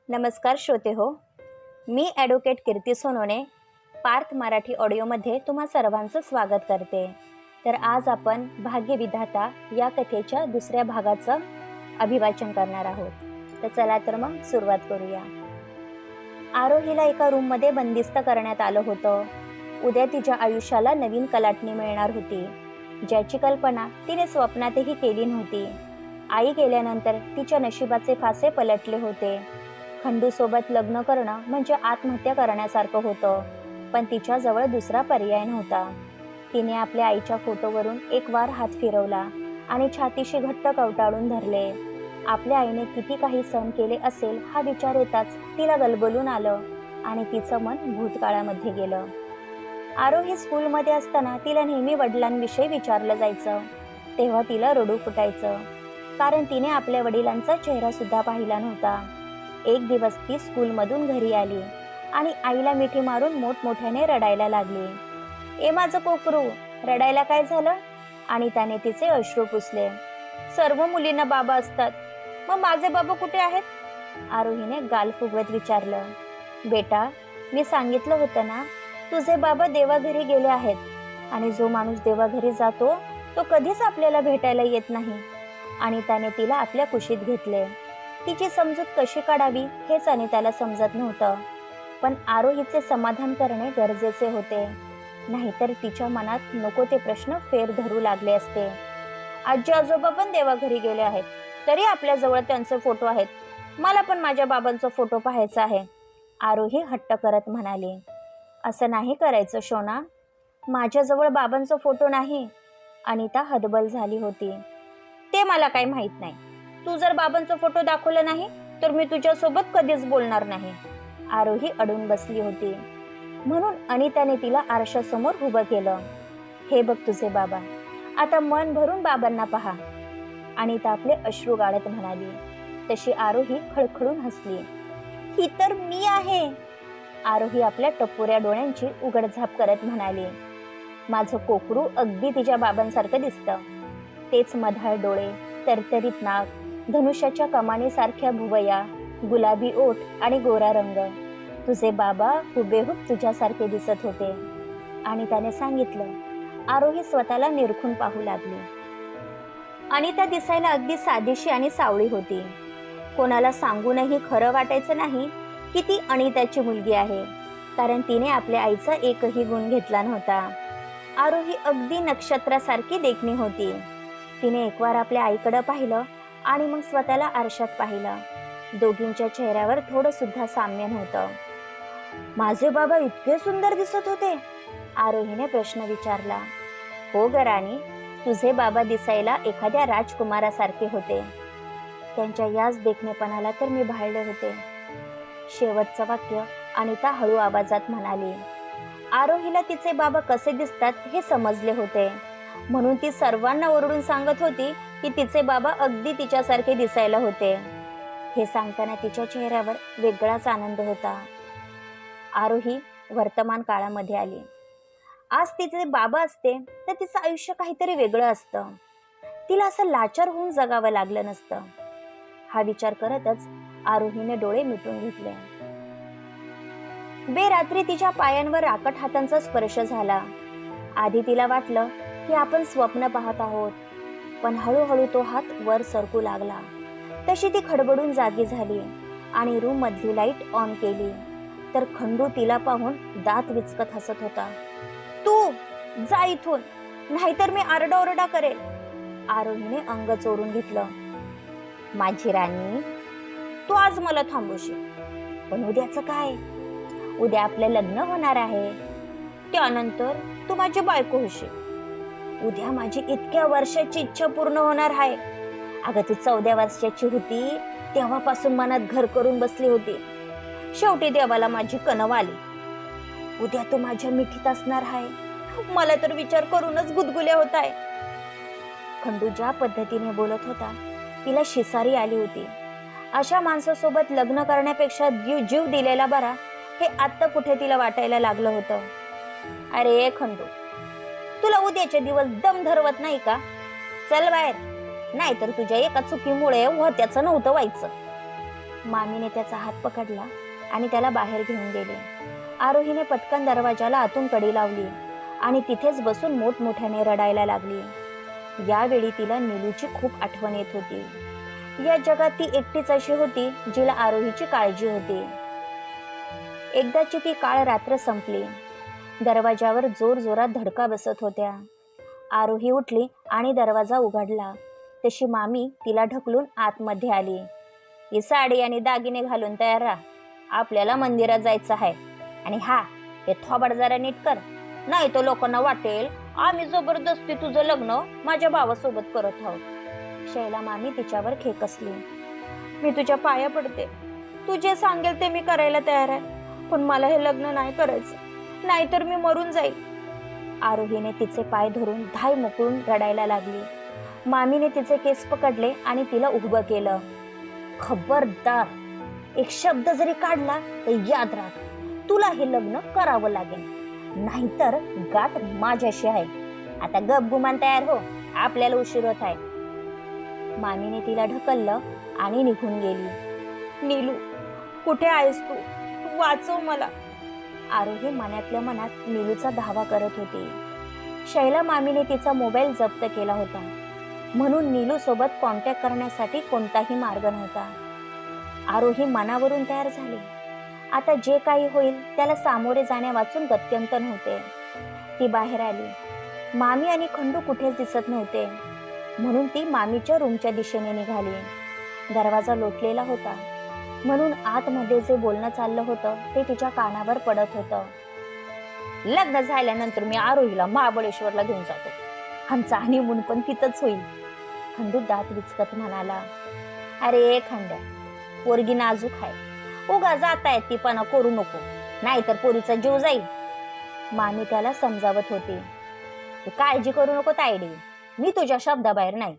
नमस्कार श्रोते हो, मी ॲडव्होकेट कीर्ती सोनोने पार्थ मराठी ऑडिओमध्ये तुम्हा सर्वांचं स्वागत करते. तर आज आपण भाग्यविधाता या कथेच्या दुसऱ्या भागाचं अभिवाचन करणार आहोत. तर चला तर मग सुरुवात करूया. आरोहीला एका रूममध्ये बंदिस्त करण्यात आलं होतं. उद्या तिच्या आयुष्याला नवीन कलाटणी मिळणार होती, ज्याची कल्पना तिने स्वप्नातही केली नव्हती. आई गेल्यानंतर तिच्या नशिबाचे फासे पलटले होते. खंडूसोबत लग्न करणं म्हणजे आत्महत्या करण्यासारखं होतं, पण तिच्याजवळ दुसरा पर्याय नव्हता. तिने आपल्या आईच्या फोटोवरून एक वार हात फिरवला आणि छातीशी घट्ट कवटाळून धरले. आपल्या आईने किती काही सहन केले असेल हा विचार येताच तिला गलबलून आलं आणि तिचं मन भूतकाळामध्ये गेलं. आरोही स्कूलमध्ये असताना तिला नेहमी वडिलांविषयी विचारलं जायचं, तेव्हा तिला रडू फुटायचं, कारण तिने आपल्या वडिलांचा चेहरा सुद्धा पाहिला नव्हता. एक दिवस ती स्कूलमधून घरी आली आणि आईला मिठी मारून मोठमोठ्याने रडायला लागली. ए माझं कोकरू, रडायला काय झालं? आणि त्याने तिचे अश्रू पुसले. सर्व मुलींना बाबा असतात, मग माझे बाबा कुठे आहेत? आरोहीने गाल फुगवत विचारलं. बेटा, मी सांगितलं होतं ना, तुझे बाबा देवाघरी गेले आहेत आणि जो माणूस देवाघरी जातो तो कधीच आपल्याला भेटायला येत नाही. आणि त्याने तिला आपल्या कुशीत घेतले. तिची समजूत कशी काढावी हेच अनिताला समजत नव्हतं, पण आरोहीचे समाधान करणे गरजेचे होते, नाहीतर तिच्या मनात नको ते प्रश्न फेर धरू लागले असते. आजी आजोबा पण देवाघरी गेले आहेत, तरी आपल्याजवळ त्यांचे फोटो आहेत. मला पण माझ्या बाबांचा फोटो पाहायचा आहे, आरोही हट्ट करत म्हणाली. असं नाही करायचं शोना, माझ्याजवळ बाबांचा फोटो नाही. अनिता हतबल झाली होती. ते मला काही माहीत नाही. तू जर बाबांचा फोटो दाखवला नाही तर मी तुझ्यासोबत कधीच बोलणार नाही. आरोही अडून बसली होती. म्हणून अनिताने तिला आरशासमोर उभं केलं. हे बघ तुझे बाबा, आता मन भरून बाबांना पहा. अनिता आपले अश्रू गाळत म्हणाली. तशी आरोही खळखळून हसली. ही तर मी आहे. आरोही आपल्या टपोऱ्या डोळ्यांची उघडझाप करत म्हणाली. माझं कोकरू अगदी तिच्या बाबांसारखं दिसतं. तेच मधाळ डोळे, तरतरीत नाक, धनुष्याच्या कमानीसारख्या भुवया, गुलाबी ओठ आणि गोरा रंग. तुझे बाबा हुबेहूब तुझ्यासारखे दिसत होते. आणि त्याने सांगितलं. आरोही स्वतःला निरखून पाहू लागली. अनिता दिसायला अगदी साधीशी आणि सावळी होती. कोणाला सांगूनही खरं वाटायचं नाही की ती अनिताची मुलगी आहे, कारण तिने आपल्या आईचा एकही गुण घेतला नव्हता. आरोही अगदी नक्षत्रासारखी देखणी होती. तिने एकवार आपल्या आईकडे पाहिलं आणि मग स्वतःला आरशात पाहिलं. दोघींच्या चेहऱ्यावर थोडं सुद्धा साम्य नव्हतं. माझे बाबा इतके सुंदर दिसत होते? आरोहीने प्रश्न विचारला. हो ग राणी, तुझे बाबा दिसायला एखाद्या राजकुमारासारखे होते. त्यांच्या याच देखणेपणाला तर मी भाळले होते. शेवटचं वाक्य अनिता हळू आवाजात म्हणाली. आरोहीला तिचे बाबा कसे दिसतात हे समजले होते, म्हणून ती सर्वांना ओरडून सांगत होती की तिचे बाबा अगदी तिच्यासारखे दिसायला होते. हे सांगताना तिच्या चेहऱ्यावर वेगळाच आनंद होता. आरोही वर्तमान काळामध्ये आली. आज तिचे बाबा असते तर तिचं आयुष्य काहीतरी वेगळं असतं. तिला असं लाचार होऊन जगावं लागलं नसतं. हा विचार करतच आरोहीने डोळे मिटून घेतले. बेरात्री तिच्या पायांवर राकट हातांचा स्पर्श झाला. आधी तिला वाटलं की आपण स्वप्न पाहत आहोत, पण हळूहळू तो हात वर सरकू लागला. तशी ती खडबडून जागी झाली आणि रूम मधली लाईट ऑन केली, तर खंडू तिला पाहून दात विचकत हसत होता. तू जा इथून, नाहीतर मी आरडाओरडा करेल. आरोहीने अंग चोरून घेतलं. माझी राणी, तू आज मला थांबवशील, पण उद्याचं काय? उद्या आपलं लग्न होणार आहे, त्यानंतर तू माझी बायको होशील. उद्या माझी इतक्या वर्षाची इच्छा पूर्ण होणार आहे. अगं तू 14 वर्षाची होती तेव्हापासून मनात घर करून बसली होती. शेवटी देवाला माझी कणव आली. उद्या तू माझ्या मिठीत असणार आहे. मला तर विचार करूनच गुदगुल्या होत आहे. खंडू ज्या पद्धतीने बोलत होता तिला शिसारी आली होती. अशा माणसासोबत लग्न करण्यापेक्षा जीव दिलेला बरा, हे आत्ता कुठे तिला वाटायला लागलं होतं. अरे खंडू, तुला उद्याचे दिवस दम धरवत नाही का? चल बाहेर, नाहीतर तुझ्या एका चुकीमुळे त्याचं नव्हतं व्हायचं. मामीने त्याचा हात पकडला आणि त्याला बाहेर घेऊन गेले. आरोहीने पटकन दरवाजाला आतून कडी लावली आणि तिथेच बसून मोठमोठ्याने रडायला लागली. यावेळी तिला नीलूची खूप आठवण येत होती. या जगात ती एकटीच अशी होती जिला आरोहीची काळजी होती. एकदाची ती काळ रात्र संपली. दरवाजावर जोर जोरात धडका बसत होत्या. आरोही उठली आणि दरवाजा उघडला तशी मामी तिला ढकलून आतमध्ये आली. ही साडी आणि दागिने घालून तयार राहा, आपल्याला मंदिरात जायचं आहे. आणि हा, हे थोबाड जरा नीट कर, नाही तर लोकांना वाटेल आम्ही जबरदस्ती तुझं लग्न माझ्या भावासोबत करत आहोत. शैला मामी तिच्यावर खेकसली. मी तुझ्या पाया पडते, तू जे सांगेल ते मी करायला तयार आहे, पण मला हे लग्न नाही करायचं, नाहीतर मी मरून जाईल. आरोहीने तिचे पाय धरून धाय मोकळून रडायला लागली. मामीने तिचे केस पकडले आणि तिला उभं केलं. खबरदार, एक शब्द जरी काढला तर याद राख, तुला हे लग्न करावं लागेल, नाहीतर गाठ माझ्याशी आहे. आता गप गुमान तयार हो, आपल्याला उशीर होत आहे. मामीने तिला ढकललं आणि निघून गेली. नीलू, कुठे आहेस तू? वाचव मला. आरोही मनातल्या मनात नीलूचा धावा करत होती. शैला मामीने तिचा मोबाईल जप्त केला होता, म्हणून नीलू सोबत कॉन्टॅक्ट करण्यासाठी कोणताही मार्ग नव्हता. आरोही मनावरून तयार झाली. आता जे काही होईल त्याला सामोरे जाण्या वाचून गत्यंतर नव्हते. ती बाहेर आली. मामी आणि खंडू कुठेच दिसत नव्हते, म्हणून ती मामीच्या रूमच्या दिशेने निघाली. दरवाजा लोटलेला होता, म्हणून आतमध्ये जे बोलणं चाललं होतं ते तिच्या कानावर पडत होतं. लग्न झाल्यानंतर मी आरोहीला महाबळेश्वरला घेऊन जातो, आमचा हनीमून पण तिथंच होईल. खंडू दात विचकत म्हणाला. अरे खंड्या, पोरगी नाजूक आहे, उगा जातायत ती पण करू नको, नाहीतर पोरीचा जीव जाईल. मामी त्याला समजावत होती. तू काळजी करू नको तायडी, मी तुझ्या शब्दाबाहेर नाही.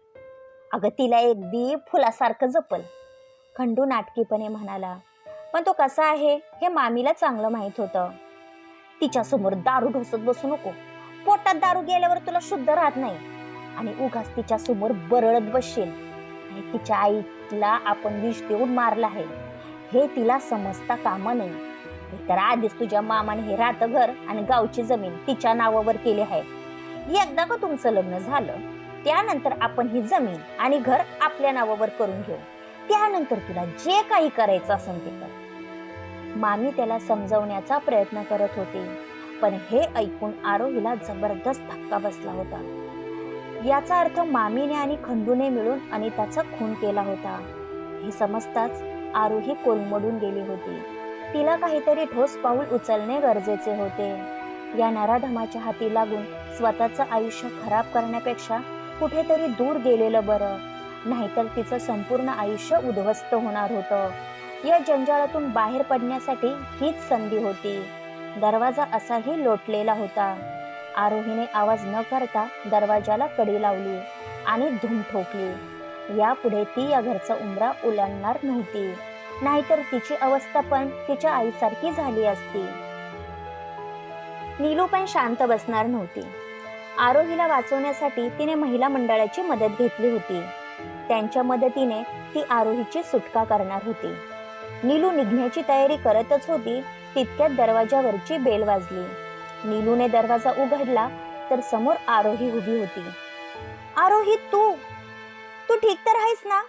अगं तिला अगदी फुलासारखं जपल, खंडू नाटकीपणे म्हणाला. पण तो कसा आहे हे मामीला चांगलं माहित होतं. तिच्या समोर दारू ढोसत बसू नको, पोटात दारू गेल्यावर तुला शुद्ध राहत नाही आणि उगाच तिच्या समोर बरळत बसशील. आणि तिच्या आईला आपण विष देऊन मारला आहे हे तिला समजता कामा नाही. तर आधीच तुझ्या मामाने हे राहतं घर आणि गावची जमीन तिच्या नावावर केली आहे. एकदा का तुमचं लग्न झालं त्यानंतर आपण ही जमीन आणि घर आपल्या नावावर करून घेऊ, त्यानंतर तुला जे काही करायचं असेल ते कर. मामी त्याला समजवण्याचा प्रयत्न करत होती, पण हे ऐकून आरोहीला जबरदस्त धक्का बसला होता. याचा अर्थ मामीने आणि खंडूने मिळून अनिताचा खून केला होता हे समजताच आरोही कोलमडून गेली होती. तिला काहीतरी ठोस पाऊल उचलणे गरजेचे होते. या नराधमाच्या हाती लागून स्वतःचं आयुष्य खराब करण्यापेक्षा कुठेतरी दूर गेलेलं बरं, नाहीतर तिचं संपूर्ण आयुष्य उद्ध्वस्त होणार होतं. या जंजाळातून बाहेर पडण्यासाठी हीच संधी होती. दरवाजा असाही लोटलेला होता. आरोहीने आवाज न करता दरवाजाला कडी लावली आणि धूम ठोकली. यापुढे ती या घरचा उंबरा ओलांडणार नव्हती, नाहीतर तिची अवस्था पण तिच्या आईसारखी झाली असती. नीलू पण शांत बसणार नव्हती. आरोहीला वाचवण्यासाठी तिने महिला मंडळाची मदत घेतली होती. त्यांच्या मदतीने ती आरोहीची सुटका करणार होती. नीलू निघण्याची तयारी करतच होती, तितक्यात दरवाजावरची बेल वाजली. नीलूने दरवाजा उघडला तर समोर आरोही उभी होती. आरोही, तू ठीक तर आहेस ना?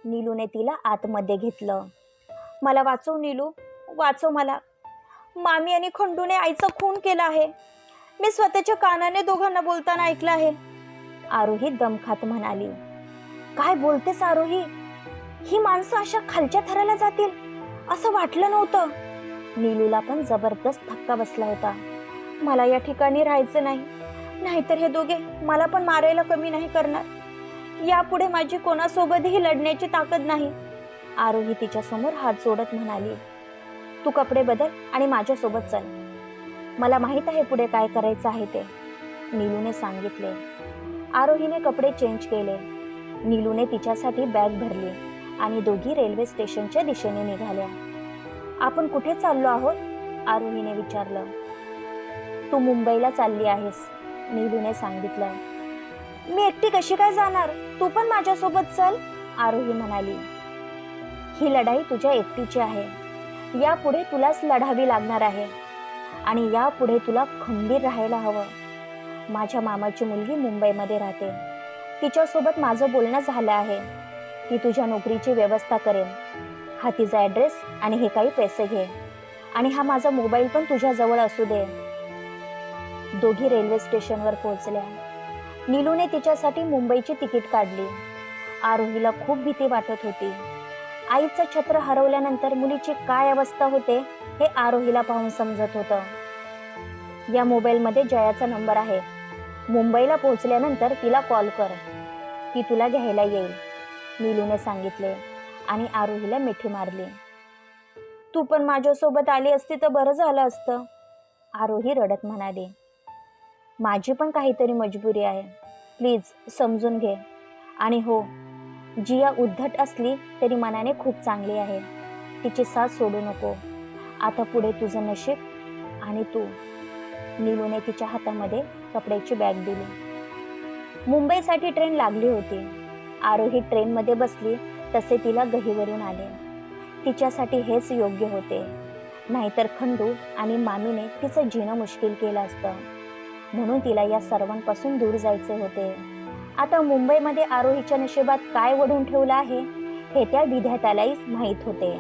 नीलूने तिला आतमध्ये घेतलं. मला वाचव नीलू, वाचव मला. मामी आणि खंडूने आईचा खून केला आहे, मी स्वतःच्या कानाने दोघांना बोलताना ऐकलं आहे. आरोही दमखात म्हणाली. काय बोलतेस आरोही? ही माणसं अशा खालच्या थराला जातील असं वाटलं नव्हतं. नीलूला पण जबरदस्त धक्का बसला होता. मला या ठिकाणी राहायचं नाही, नाहीतर हे दोघे मला पण मारायला कमी नाही करणार. यापुढे माझी कोणासोबतही लढण्याची ताकद नाही. आरोही तिच्या समोर हात जोडत म्हणाली. तू कपडे बदल आणि माझ्यासोबत चल, मला माहित आहे पुढे काय करायचं आहे ते, नीलूने सांगितले. आरोहीने कपडे चेंज केले. नीलूने तिच्यासाठी बॅग भरली आणि दोघी रेल्वे स्टेशनच्या दिशेने निघाल्या. आपण कुठे चाललो आहोत? आरोहीने विचारलं. तू मुंबईला चालली आहेस, नीलूने सांगितलं. मी एकटी कशी काय जाणार, तू पण माझ्यासोबत चल, आरोही म्हणाली. ही लढाई तुझ्या एकटीची आहे. यापुढे तुलाच लढावी लागणार आहे आणि यापुढे तुला खंबीर राहायला हवं. माझ्या मामाची मुलगी मुंबईमध्ये राहते. तिच्यासोबत माझं बोलणं झालं आहे. ती तुझ्या नोकरीची व्यवस्था करेन. हा तिचा ॲड्रेस आणि हे काही पैसे घे आणि हा माझा मोबाईल पण तुझ्याजवळ असू दे. दोघी रेल्वे स्टेशनवर पोहोचल्या. नीलूने तिच्यासाठी मुंबईची तिकीट काढली. आरोहीला खूप भीती वाटत होती. आईचं छत्र हरवल्यानंतर मुलीची काय अवस्था होते हे आरोहीला पाहून समजत होतं. या मोबाईलमध्ये जयाचा नंबर आहे. मुंबईला पोहोचल्यानंतर तिला कॉल कर. ती तुला घ्यायला येईल, नीलूने सांगितले आणि आरोहीला मिठी मारली. तू पण माझ्यासोबत आली असती तर बरं झालं असतं, आरोही रडत म्हणाली. माझी पण काहीतरी मजबुरी आहे, प्लीज समजून घे. आणि हो, जिया उद्धट असली तरी मनाने खूप चांगली आहे. तिची साथ सोडू नको. आता पुढे तुझं नशीब आणि तू. नीलूने तिच्या हातामध्ये कपड्याची बॅग दिली. मुंबईसाठी ट्रेन लागली होती. आरोही ट्रेनमध्ये बसली तसे तिला गहीवरून आले. तिच्यासाठी हेच योग्य होते, नाहीतर खंडू आणि मामीने तिचं जीणं मुश्किल केलं असतं. म्हणून तिला या सर्वांपासून दूर जायचे होते. आता मुंबईमध्ये आरोहीच्या नशिबात काय वढून ठेवलं आहे हे त्या विधात्यालाही माहीत होते.